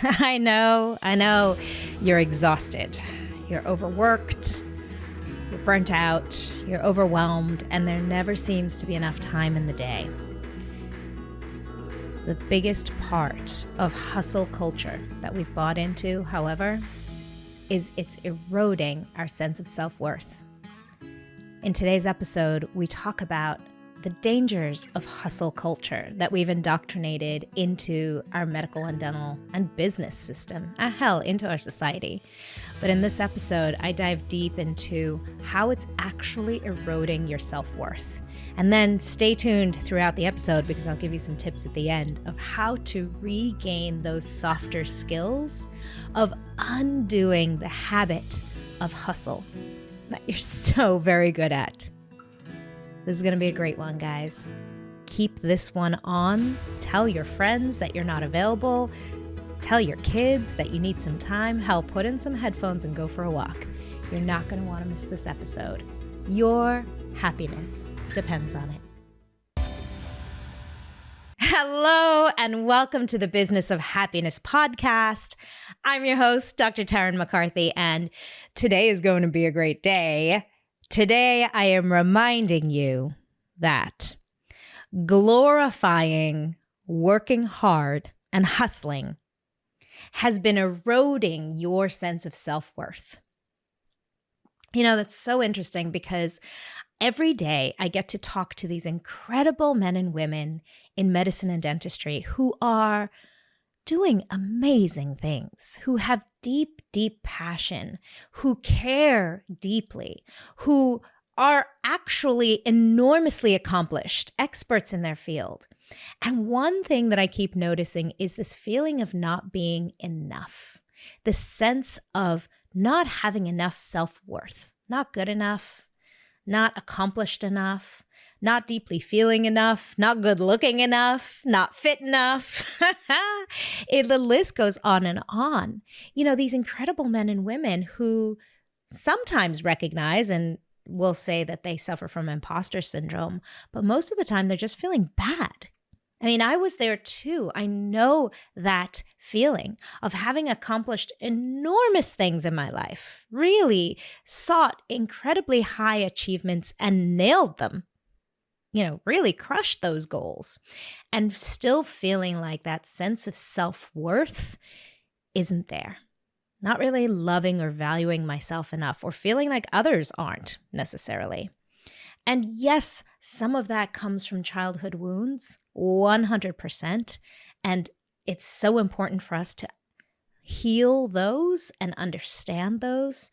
I know. You're exhausted. You're overworked. You're burnt out. You're overwhelmed. And there never seems to be enough time in the day. The biggest part of hustle culture that we've bought into, however, is it's eroding our sense of self-worth. In today's episode, we talk about the dangers of hustle culture that we've indoctrinated into our medical and dental and business system, hell, into our society. But in this episode, I dive deep into how it's actually eroding your self-worth. And then stay tuned throughout the episode because I'll give you some tips at the end of how to regain those softer skills of undoing the habit of hustle that you're so very good at. This is going to be a great one, guys. Keep this one on. Tell your friends that you're not available. Tell your kids that you need some time. Hell, put in some headphones and go for a walk. You're not going to want to miss this episode. Your happiness depends on it. Hello, and welcome to the Business of Happiness podcast. I'm your host, Dr. Tarryn MacCarthy, and today is going to be a great day. Today, I am reminding you that glorifying working hard and hustling has been eroding your sense of self-worth. You know, that's so interesting because every day I get to talk to these incredible men and women in medicine and dentistry who are doing amazing things, who have deep, deep passion, who care deeply, who are actually enormously accomplished, experts in their field. And one thing that I keep noticing is this feeling of not being enough, the sense of not having enough self-worth, not good enough, not accomplished enough, not deeply feeling enough, not good looking enough, not fit enough. The list goes on and on. You know, these incredible men and women who sometimes recognize and will say that they suffer from imposter syndrome, but most of the time they're just feeling bad. I mean, I was there too. I know that feeling of having accomplished enormous things in my life, really sought incredibly high achievements and nailed them. You know, really crushed those goals and still feeling like that sense of self-worth isn't there. Not really loving or valuing myself enough or feeling like others aren't necessarily. And yes, some of that comes from childhood wounds, 100%. And it's so important for us to heal those and understand those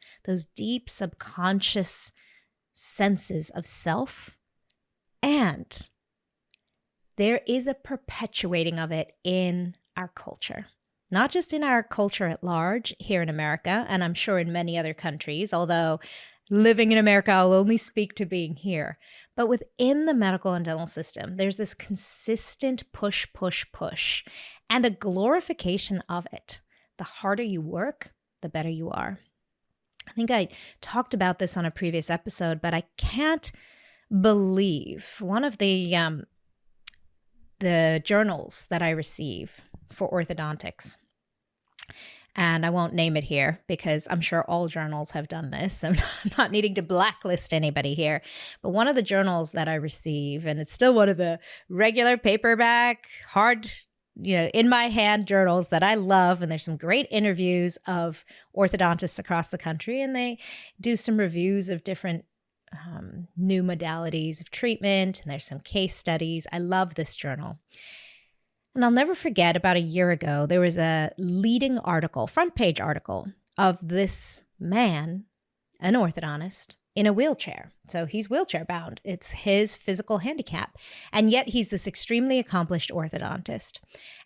deep subconscious senses of self. And there is a perpetuating of it in our culture, not just in our culture at large here in America, and I'm sure in many other countries, although living in America, I'll only speak to being here. But within the medical and dental system, there's this consistent push, and a glorification of it. The harder you work, the better you are. I think I talked about this on a previous episode, but I can't believe one of the journals that I receive for orthodontics, and I won't name it here because I'm sure all journals have done this. I'm not needing to blacklist anybody here, but one of the journals that I receive, and it's still one of the regular paperback, hard, in my hand journals that I love, and there's some great interviews of orthodontists across the country, and they do some reviews of different new modalities of treatment, and there's some case studies. I love this journal. And I'll never forget, about a year ago, there was a leading article, front page article, of this man, an orthodontist, in a wheelchair. So he's wheelchair bound. It's his physical handicap. And yet he's this extremely accomplished orthodontist.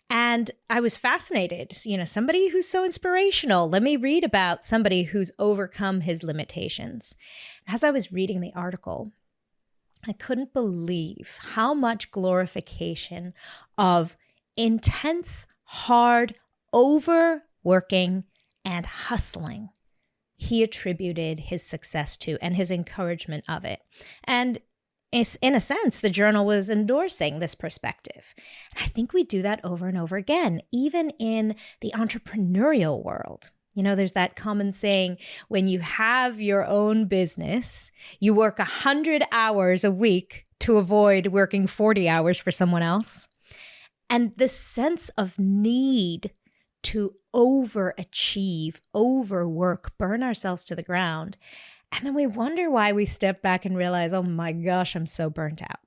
And I was fascinated, somebody who's so inspirational. Let me read about somebody who's overcome his limitations. As I was reading the article, I couldn't believe how much glorification of intense, hard, overworking, and hustling he attributed his success to and his encouragement of it. And in a sense, the journal was endorsing this perspective. And I think we do that over and over again, even in the entrepreneurial world. You know, there's that common saying, when you have your own business, you work 100 hours a week to avoid working 40 hours for someone else. And the sense of need to overachieve, overwork, burn ourselves to the ground. And then we wonder why we step back and realize, oh my gosh, I'm so burnt out.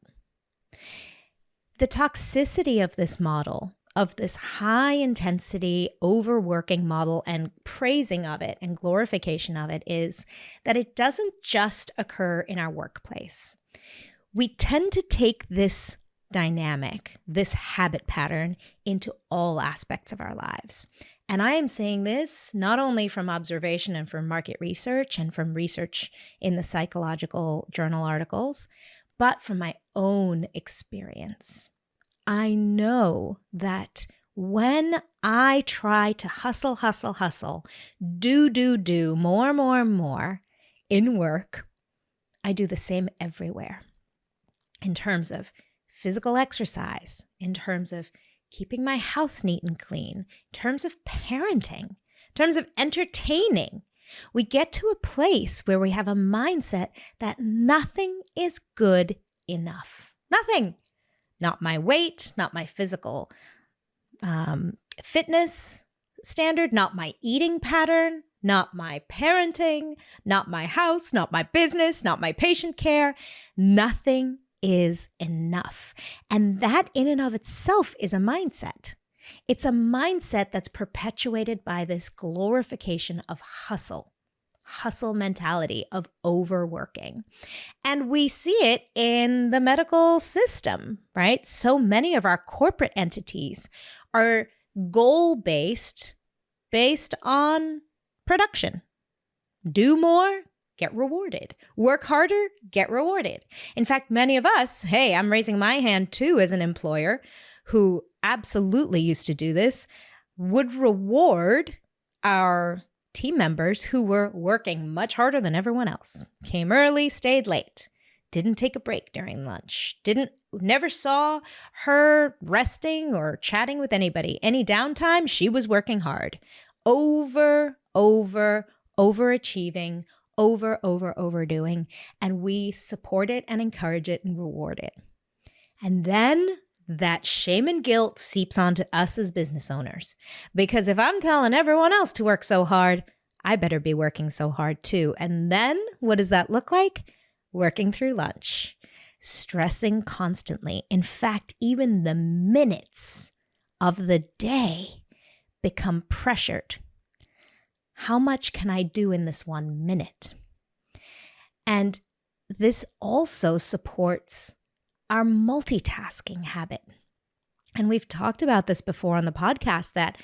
The toxicity of this model, of this high intensity overworking model and praising of it and glorification of it, is that it doesn't just occur in our workplace. We tend to take this dynamic, this habit pattern, into all aspects of our lives. And I am saying this not only from observation and from market research and from research in the psychological journal articles, but from my own experience. I know that when I try to hustle, do, more in work, I do the same everywhere. In terms of physical exercise, in terms of keeping my house neat and clean, in terms of parenting, in terms of entertaining, we get to a place where we have a mindset that nothing is good enough. Nothing. Not my weight, not my physical fitness standard, not my eating pattern, not my parenting, not my house, not my business, not my patient care. Nothing is enough. And that in and of itself is a mindset. It's a mindset that's perpetuated by this glorification of hustle mentality, of overworking. And we see it in the medical system, right? So many of our corporate entities are goal-based, based on production. Do more, get rewarded. Work harder, get rewarded. In fact, many of us, hey, I'm raising my hand too as an employer who absolutely used to do this, would reward our team members who were working much harder than everyone else. Came early, stayed late, didn't take a break during lunch, never saw her resting or chatting with anybody. Any downtime, she was working hard. Overachieving, overdoing, and we support it and encourage it and reward it. And then that shame and guilt seeps onto us as business owners. Because if I'm telling everyone else to work so hard, I better be working so hard too. And then what does that look like? Working through lunch, stressing constantly. In fact, even the minutes of the day become pressured. How much can I do in this 1 minute? And this also supports our multitasking habit. And we've talked about this before on the podcast, that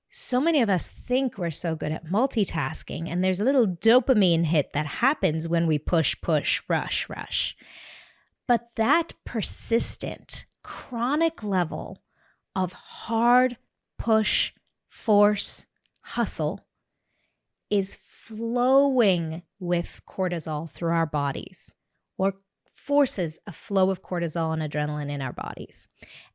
so many of us think we're so good at multitasking, and there's a little dopamine hit that happens when we push, rush. But that persistent, chronic level of hard push, force, hustle is flowing with cortisol through our bodies, or forces a flow of cortisol and adrenaline in our bodies.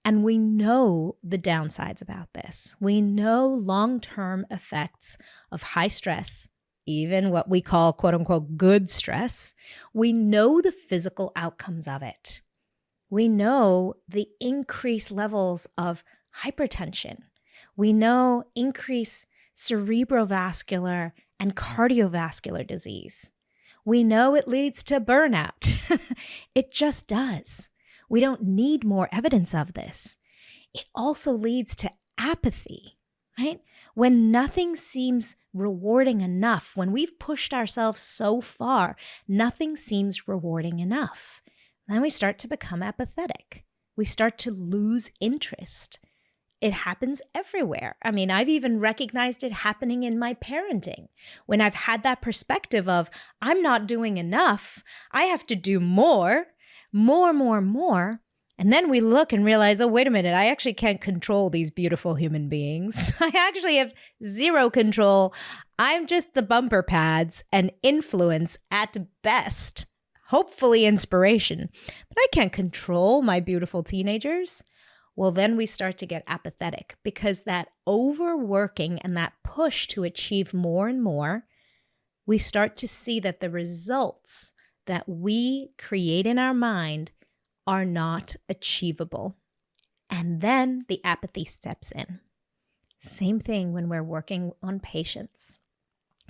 And we know the downsides about this. We know long-term effects of high stress, even what we call quote unquote good stress. We know the physical outcomes of it. We know the increased levels of hypertension. We know increased cerebrovascular and cardiovascular disease. We know it leads to burnout. It just does. We don't need more evidence of this. It also leads to apathy, right? When nothing seems rewarding enough, when we've pushed ourselves so far, nothing seems rewarding enough. Then we start to become apathetic. We start to lose interest. It happens everywhere. I mean, I've even recognized it happening in my parenting. When I've had that perspective of, I'm not doing enough, I have to do more. And then we look and realize, oh, wait a minute, I actually can't control these beautiful human beings. I actually have zero control. I'm just the bumper pads and influence at best. hopefully inspiration, but I can't control my beautiful teenagers. Well, then we start to get apathetic because that overworking and that push to achieve more and more, we start to see that the results that we create in our mind are not achievable. And then the apathy steps in. Same thing when we're working on patients.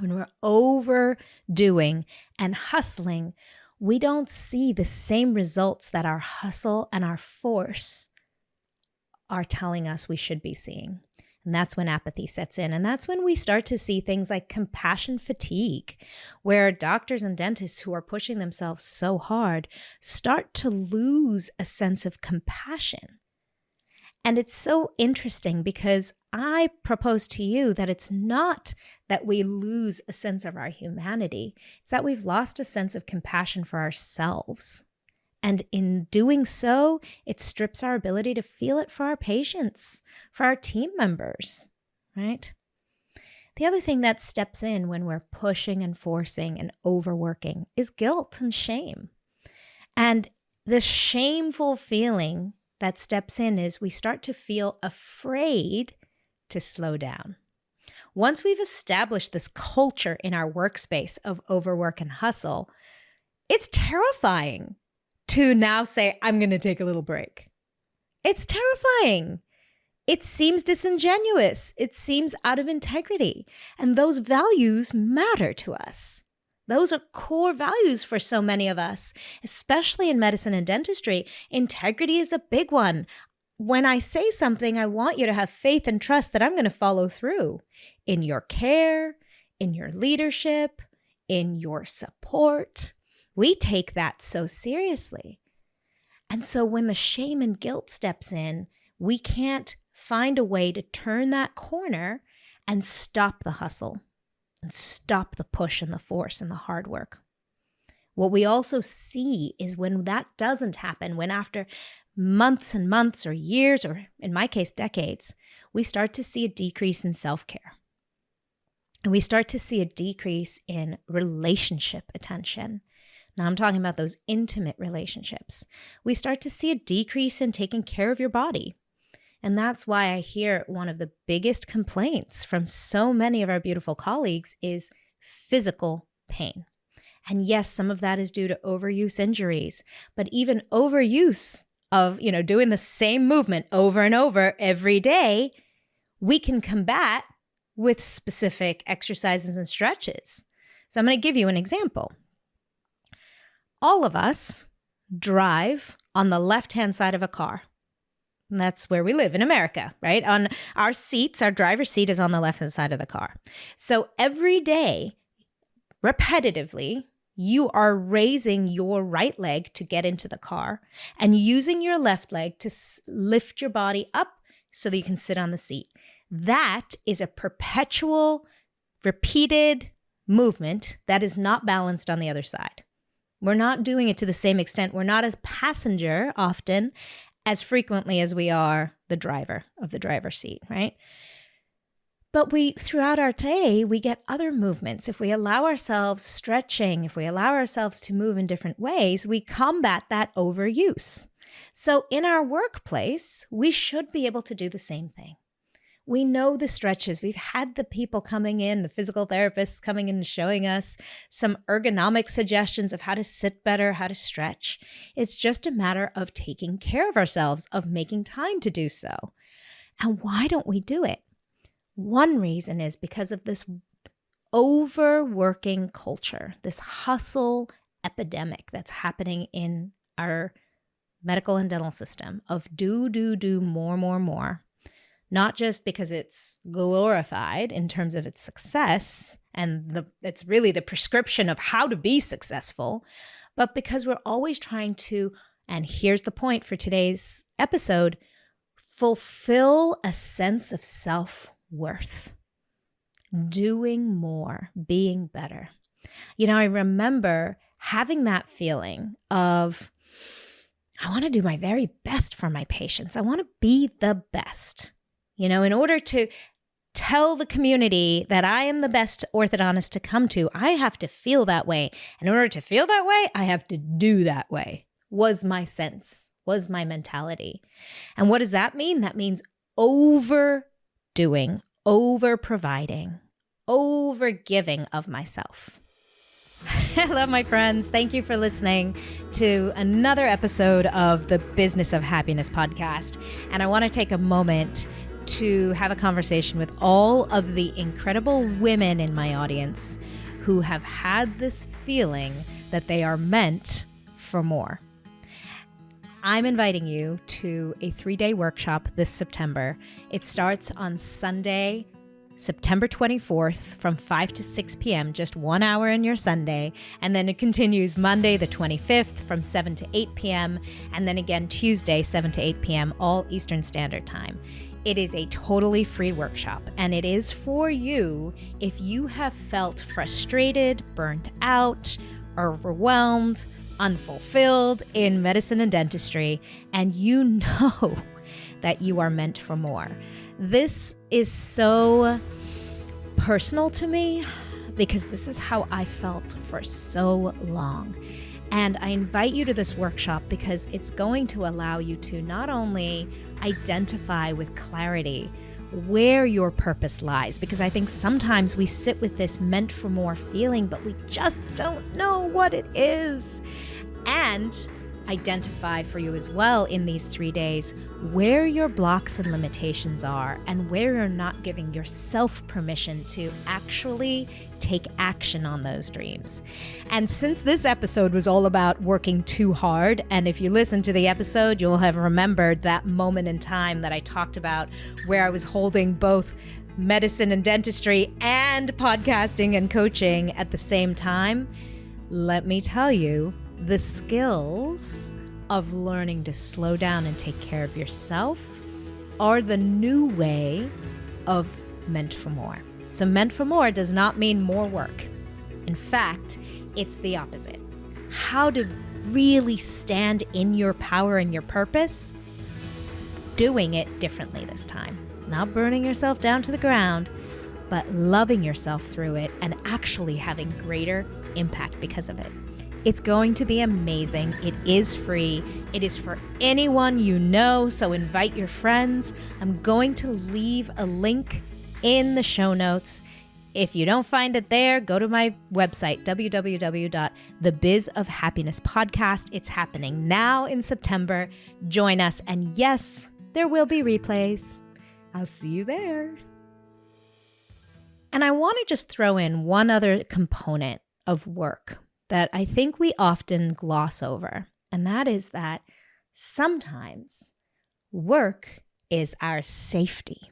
When we're overdoing and hustling, we don't see the same results that our hustle and our force are telling us we should be seeing. And that's when apathy sets in. And that's when we start to see things like compassion fatigue, where doctors and dentists who are pushing themselves so hard start to lose a sense of compassion. And it's so interesting because I propose to you that it's not that we lose a sense of our humanity. It's that we've lost a sense of compassion for ourselves. And in doing so, it strips our ability to feel it for our patients, for our team members, right? The other thing that steps in when we're pushing and forcing and overworking is guilt and shame. And this shameful feeling that steps in is we start to feel afraid to slow down. Once we've established this culture in our workspace of overwork and hustle, it's terrifying to now say, I'm going to take a little break. It's terrifying. It seems disingenuous. It seems out of integrity. And those values matter to us. Those are core values for so many of us, especially in medicine and dentistry. Integrity is a big one. When I say something, I want you to have faith and trust that I'm going to follow through in your care, in your leadership, in your support. We take that so seriously. And so when the shame and guilt steps in, we can't find a way to turn that corner and stop the hustle and stop the push and the force and the hard work. What we also see is when that doesn't happen, when after months and months or years, or in my case, decades, we start to see a decrease in self-care. And we start to see a decrease in relationship attention. Now I'm talking about those intimate relationships. We start to see a decrease in taking care of your body. And that's why I hear one of the biggest complaints from so many of our beautiful colleagues is physical pain. And yes, some of that is due to overuse injuries, but even overuse of, doing the same movement over and over every day, we can combat with specific exercises and stretches. So I'm going to give you an example. All of us drive on the left-hand side of a car. And that's where we live in America, right? On our seats, our driver's seat is on the left-hand side of the car. So every day, repetitively, you are raising your right leg to get into the car and using your left leg to lift your body up so that you can sit on the seat. That is a perpetual, repeated movement that is not balanced on the other side. We're not doing it to the same extent. We're not as passenger often as frequently as we are the driver of the driver's seat, right? But throughout our day, we get other movements. If we allow ourselves stretching, if we allow ourselves to move in different ways, we combat that overuse. So in our workplace, we should be able to do the same thing. We know the stretches. We've had the people coming in, the physical therapists coming in and showing us some ergonomic suggestions of how to sit better, how to stretch. It's just a matter of taking care of ourselves, of making time to do so. And why don't we do it? One reason is because of this overworking culture, this hustle epidemic that's happening in our medical and dental system of do, more. Not just because it's glorified in terms of its success, and it's really the prescription of how to be successful, but because we're always trying to, and here's the point for today's episode, fulfill a sense of self-worth. Doing more, being better. I remember having that feeling of, I want to do my very best for my patients. I want to be the best. In order to tell the community that I am the best orthodontist to come to, I have to feel that way. And in order to feel that way, I have to do that way, was my sense, was my mentality. And what does that mean? That means overdoing, over-providing, over-giving of myself. Hello, my friends. Thank you for listening to another episode of the Business of Happiness podcast. And I want to take a moment to have a conversation with all of the incredible women in my audience who have had this feeling that they are meant for more. I'm inviting you to a 3-day workshop this September. It starts on Sunday, September 24th from 5 to 6 p.m., just 1 hour in your Sunday. And then it continues Monday, the 25th from 7 to 8 p.m. And then again, Tuesday, 7 to 8 p.m., all Eastern Standard Time. It is a totally free workshop, and it is for you if you have felt frustrated, burnt out, overwhelmed, unfulfilled in medicine and dentistry, and you know that you are meant for more. This is so personal to me because this is how I felt for so long. And I invite you to this workshop because it's going to allow you to not only identify with clarity where your purpose lies, because I think sometimes we sit with this meant for more feeling, but we just don't know what it is. And identify for you as well in these 3 days where your blocks and limitations are and where you're not giving yourself permission to actually take action on those dreams. And since this episode was all about working too hard, and if you listen to the episode, you'll have remembered that moment in time that I talked about where I was holding both medicine and dentistry and podcasting and coaching at the same time. Let me tell you, the skills of learning to slow down and take care of yourself are the new way of meant for more. So meant for more does not mean more work. In fact, it's the opposite. How to really stand in your power and your purpose, doing it differently this time. Not burning yourself down to the ground, but loving yourself through it and actually having greater impact because of it. It's going to be amazing. It is free. It is for anyone you know, so invite your friends. I'm going to leave a link in the show notes. If you don't find it there, go to my website, www.thebizofhappinesspodcast. It's happening now in September. Join us. And yes, there will be replays. I'll see you there. And I want to just throw in one other component of work that I think we often gloss over, and that is that sometimes work is our safety.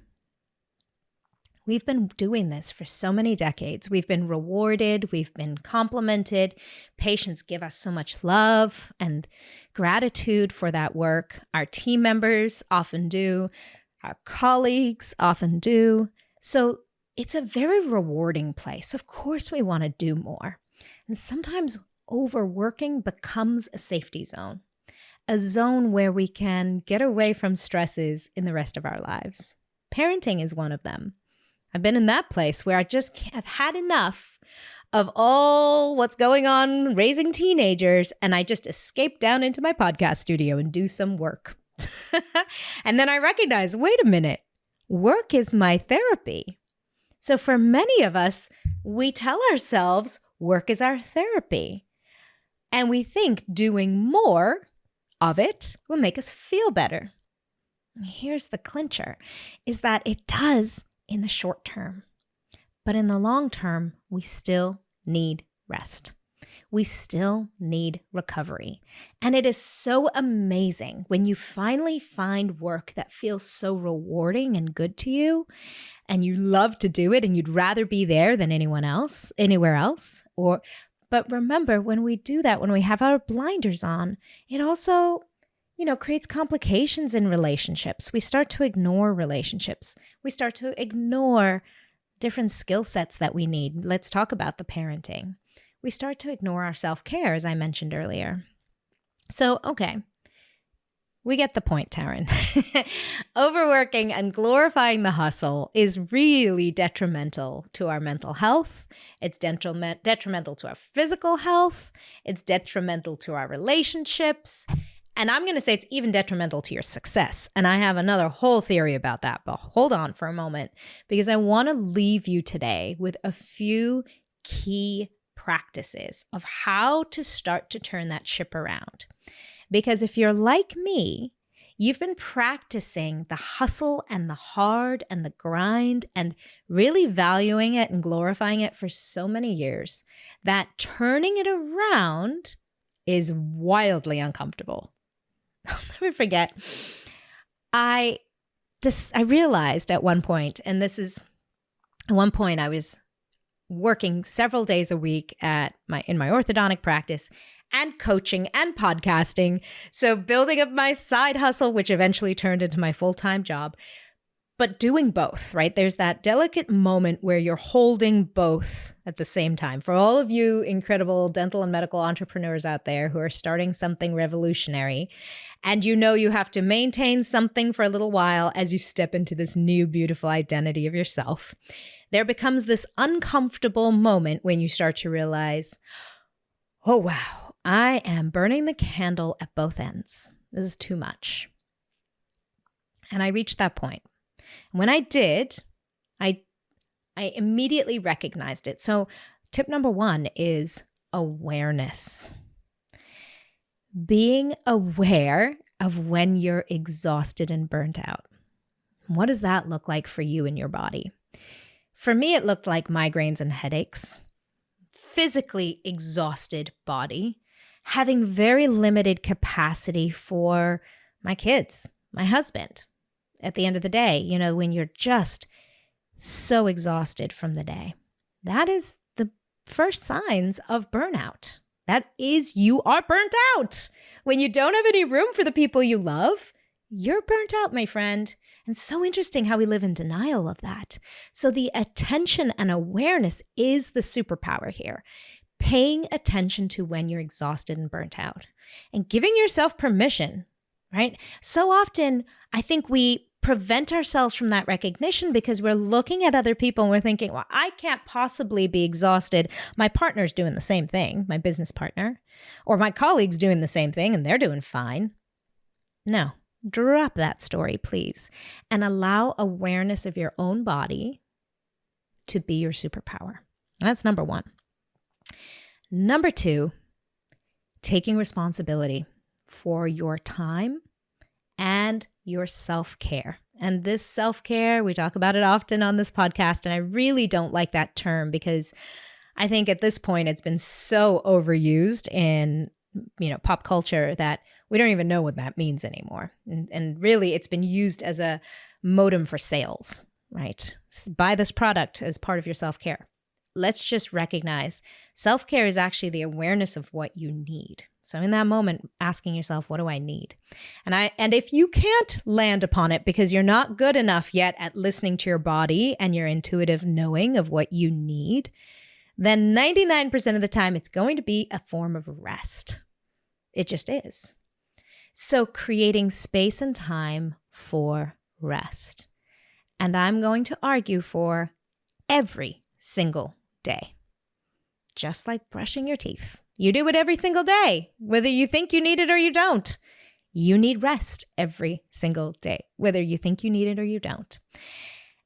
We've been doing this for so many decades. We've been rewarded, we've been complimented. Patients give us so much love and gratitude for that work. Our team members often do, our colleagues often do. So it's a very rewarding place. Of course, we want to do more. And sometimes overworking becomes a safety zone, a zone where we can get away from stresses in the rest of our lives. Parenting is one of them. I've been in that place where I just have had enough of all what's going on raising teenagers, and I just escape down into my podcast studio and do some work. And then I recognize, wait a minute, work is my therapy. So for many of us, we tell ourselves, work is our therapy. And we think doing more of it will make us feel better. Here's the clincher, is that it does in the short term. But in the long term, we still need rest. We still need recovery. And it is so amazing when you finally find work that feels so rewarding and good to you, and you love to do it and you'd rather be there than anywhere else. But remember, when we do that, when we have our blinders on, it also, creates complications in relationships. We start to ignore relationships. We start to ignore different skill sets that we need. Let's talk about the parenting. We start to ignore our self-care, as I mentioned earlier. So, okay, We get the point, Tarryn. Overworking and glorifying the hustle is really detrimental to our mental health. It's detrimental to our physical health. It's detrimental to our relationships. And I'm going to say it's even detrimental to your success. And I have another whole theory about that, but hold on for a moment, because I want to leave you today with a few key practices of how to start to turn that ship around. Because if you're like me, you've been practicing the hustle and the hard and the grind and really valuing it and glorifying it for so many years that turning it around is wildly uncomfortable. I'll never forget. I realized at one point, and this is at one point I was working several days a week in my orthodontic practice and coaching and podcasting. So building up my side hustle, which eventually turned into my full-time job, but doing both, right? There's that delicate moment where you're holding both at the same time. For all of you incredible dental and medical entrepreneurs out there who are starting something revolutionary, and you know you have to maintain something for a little while as you step into this new beautiful identity of yourself, there becomes this uncomfortable moment when you start to realize, oh, wow, I am burning the candle at both ends. This is too much. And I reached that point. When I did, I immediately recognized it. So tip number one is awareness. Being aware of when you're exhausted and burnt out. What does that look like for you in your body? For me, it looked like migraines and headaches, physically exhausted body, having very limited capacity for my kids, my husband. At the end of the day, you know, when you're just so exhausted from the day, that is the first signs of burnout. That is, you are burnt out. When you don't have any room for the people you love, you're burnt out, my friend. And it's so interesting how we live in denial of that. So the attention and awareness is the superpower here. Paying attention to when you're exhausted and burnt out and giving yourself permission, right? So often, I think we prevent ourselves from that recognition because we're looking at other people and we're thinking, well, I can't possibly be exhausted. My partner's doing the same thing, my business partner, or my colleague's doing the same thing and they're doing fine. No, drop that story, please, and allow awareness of your own body to be your superpower. That's number one. Number two, taking responsibility for your time and your self-care. And this self-care, we talk about it often on this podcast, and I really don't like that term because I think at this point it's been so overused in, pop culture that we don't even know what that means anymore. And really it's been used as a modem for sales, right? Buy this product as part of your self-care. Let's just recognize self-care is actually the awareness of what you need. So in that moment, asking yourself, what do I need? And if you can't land upon it because you're not good enough yet at listening to your body and your intuitive knowing of what you need, then 99% of the time, it's going to be a form of rest. It just is. So creating space and time for rest. And I'm going to argue for every single day, just like brushing your teeth. You do it every single day, whether you think you need it or you don't. You need rest every single day, whether you think you need it or you don't.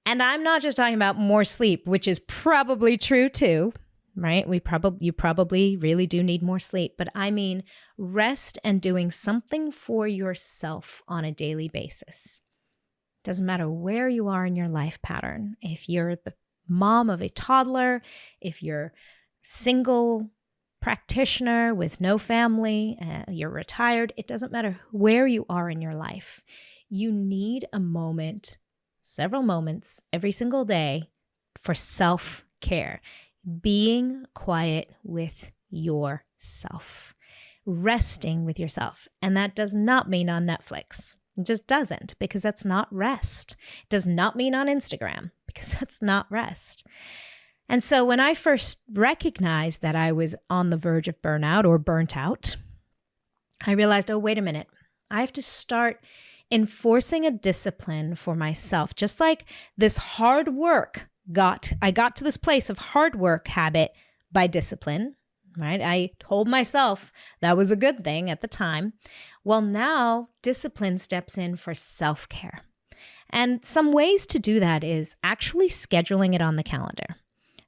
And I'm not just talking about more sleep, which is probably true too, right? You probably really do need more sleep, but I mean rest and doing something for yourself on a daily basis. Doesn't matter where you are in your life pattern. If you're the mom of a toddler, if you're single practitioner with no family, you're retired, it doesn't matter where you are in your life. You need a moment, several moments every single day for self-care, being quiet with yourself, resting with yourself. And that does not mean on Netflix. It just doesn't, because that's not rest. It does not mean on Instagram, because that's not rest. And so when I first recognized that I was on the verge of burnout or burnt out, I realized, oh, wait a minute. I have to start enforcing a discipline for myself. Just like this hard work I got to this place of hard work habit by discipline, right? I told myself that was a good thing at the time. Well, now discipline steps in for self-care. And some ways to do that is actually scheduling it on the calendar.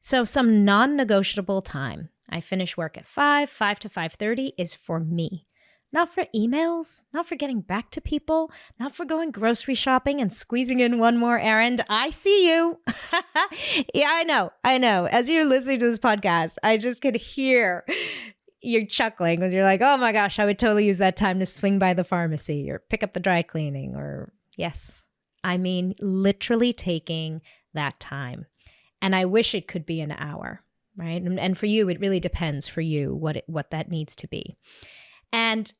So some non-negotiable time. I finish work at 5 to 5:30 is for me. Not for emails, not for getting back to people, not for going grocery shopping and squeezing in one more errand. I see you. Yeah, I know. As you're listening to this podcast, I just could hear you're chuckling because you're like, oh my gosh, I would totally use that time to swing by the pharmacy or pick up the dry cleaning or yes. I mean, literally taking that time. And I wish it could be an hour, right? And for you, it really depends for you what that needs to be. And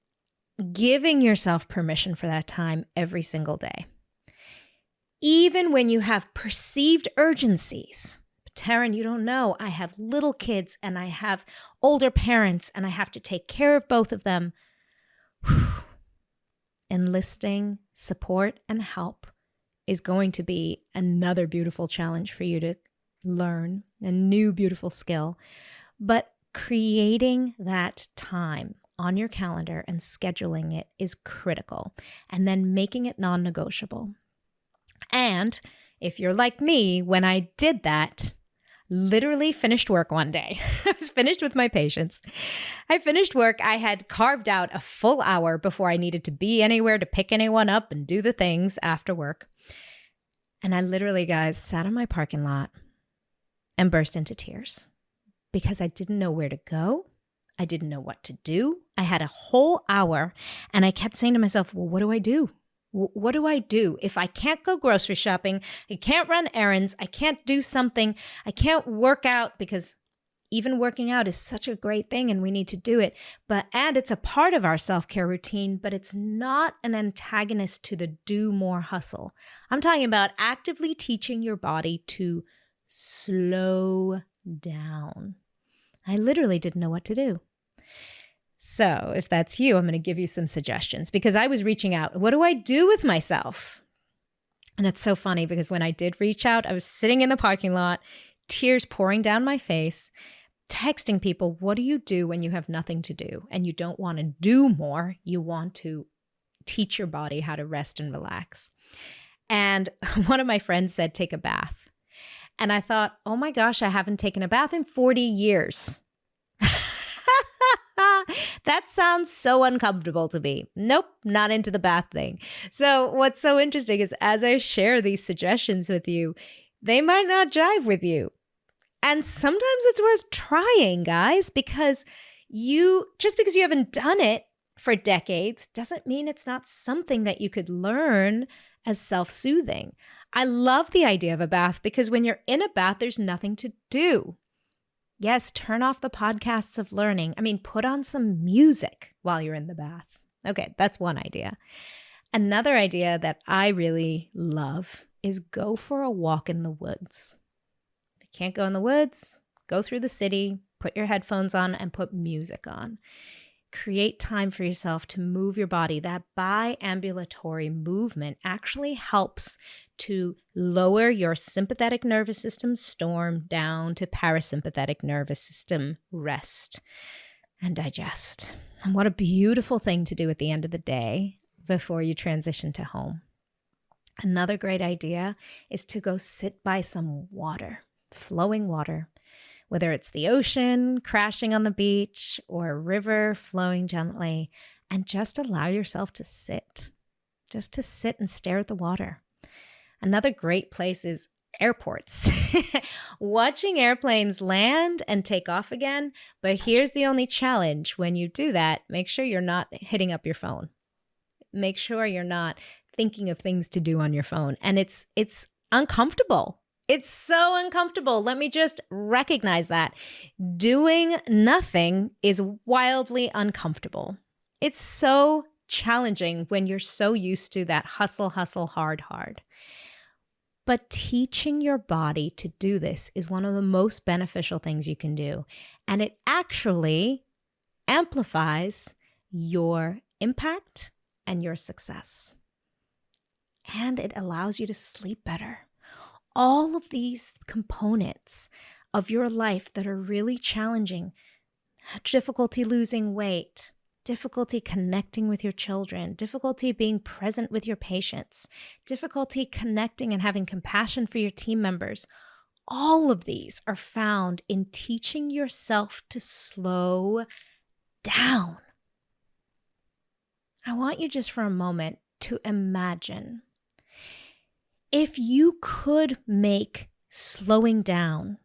giving yourself permission for that time every single day. Even when you have perceived urgencies. Tarryn, you don't know, I have little kids and I have older parents and I have to take care of both of them. Enlisting support and help is going to be another beautiful challenge for you to learn, a new beautiful skill. But creating that time on your calendar and scheduling it is critical, and then making it non-negotiable. And if you're like me, when I did that, literally finished work one day. I was finished with my patients. I finished work. I had carved out a full hour before I needed to be anywhere to pick anyone up and do the things after work. And I literally, guys, sat in my parking lot and burst into tears because I didn't know where to go. I didn't know what to do. I had a whole hour and I kept saying to myself, well, what do I do? What do I do? If I can't go grocery shopping, I can't run errands, I can't do something, I can't work out, because even working out is such a great thing and we need to do it. And it's a part of our self-care routine, but it's not an antagonist to the do more hustle. I'm talking about actively teaching your body to slow down. I literally didn't know what to do. So if that's you, I'm going to give you some suggestions because I was reaching out. What do I do with myself? And it's so funny because when I did reach out, I was sitting in the parking lot, tears pouring down my face, texting people, what do you do when you have nothing to do and you don't want to do more? You want to teach your body how to rest and relax. And one of my friends said, take a bath. And I thought, oh my gosh, I haven't taken a bath in 40 years. That sounds so uncomfortable to me. Nope, not into the bath thing. So what's so interesting is as I share these suggestions with you, they might not jive with you. And sometimes it's worth trying, guys, because just because you haven't done it for decades doesn't mean it's not something that you could learn as self-soothing. I love the idea of a bath because when you're in a bath, there's nothing to do. Yes, turn off the podcasts of learning. Put on some music while you're in the bath. Okay, that's one idea. Another idea that I really love is go for a walk in the woods. If you can't go in the woods, go through the city, put your headphones on and put music on. Create time for yourself to move your body. That biambulatory movement actually helps to lower your sympathetic nervous system storm down to parasympathetic nervous system rest and digest. And what a beautiful thing to do at the end of the day before you transition to home. Another great idea is to go sit by some water, flowing water. Whether it's the ocean crashing on the beach or a river flowing gently, and just allow yourself to sit. Just to sit and stare at the water. Another great place is airports. Watching airplanes land and take off again. But here's the only challenge. When you do that, make sure you're not hitting up your phone. Make sure you're not thinking of things to do on your phone. And it's uncomfortable. It's so uncomfortable. Let me just recognize that. Doing nothing is wildly uncomfortable. It's so challenging when you're so used to that hustle, hard. But teaching your body to do this is one of the most beneficial things you can do. And it actually amplifies your impact and your success. And it allows you to sleep better. All of these components of your life that are really challenging, difficulty losing weight, difficulty connecting with your children, difficulty being present with your patients, difficulty connecting and having compassion for your team members, all of these are found in teaching yourself to slow down. I want you just for a moment to imagine if you could make slowing down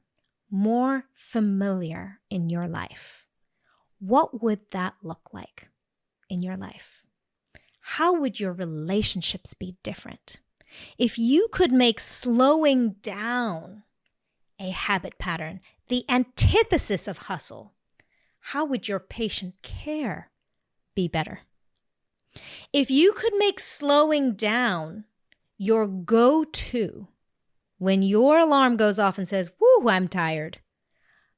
more familiar in your life. What would that look like in your life? How would your relationships be different? If you could make slowing down a habit pattern, the antithesis of hustle, how would your patient care be better? If you could make slowing down your go-to when your alarm goes off and says, "Woo, I'm tired,"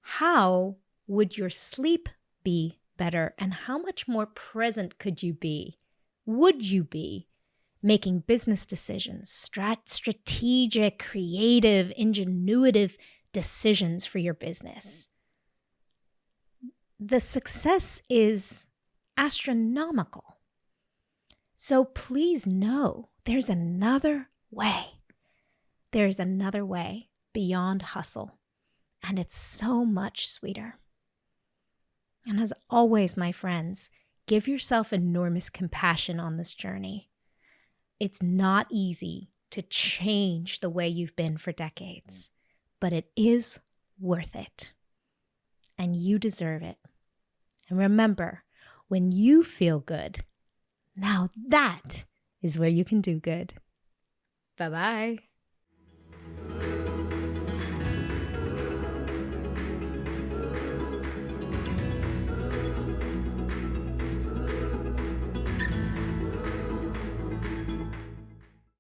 how would your sleep be better? And how much more present could you be? Would you be making business decisions, strategic, creative, ingenuitive decisions for your business? The success is astronomical. So please know there's another way. There's another way beyond hustle, and it's so much sweeter. And as always, my friends, give yourself enormous compassion on this journey. It's not easy to change the way you've been for decades, but it is worth it. And you deserve it. And remember, when you feel good, now that is where you can do good. Bye-bye.